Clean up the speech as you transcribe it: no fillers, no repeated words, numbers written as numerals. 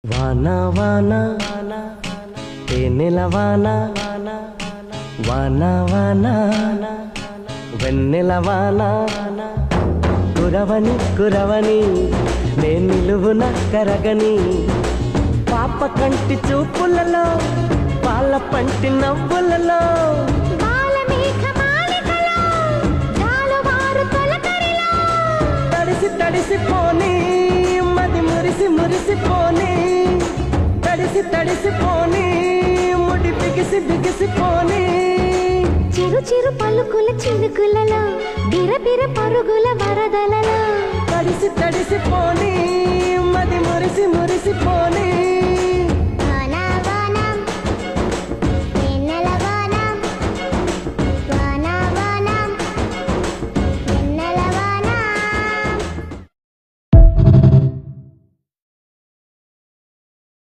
వానా వానా తేనెల వానా వానా వానా వెన్నెల వానా కురవని కురవని నే నిలువున కరగని పాప కంటి చూపులలో పాల పంటి నవ్వులలో తడిసి తడిసిపోని మది మురిసి మురిసిపోని తడిసి తడిసిపోని ముడి బిగిసి బిగిసిపోని చిరు చిరు పలుకుల చినుకులలో బిరబిర పరుగుల వరదలలో తడిసి తడిసిపోని మది మురిసి మురిసిపోని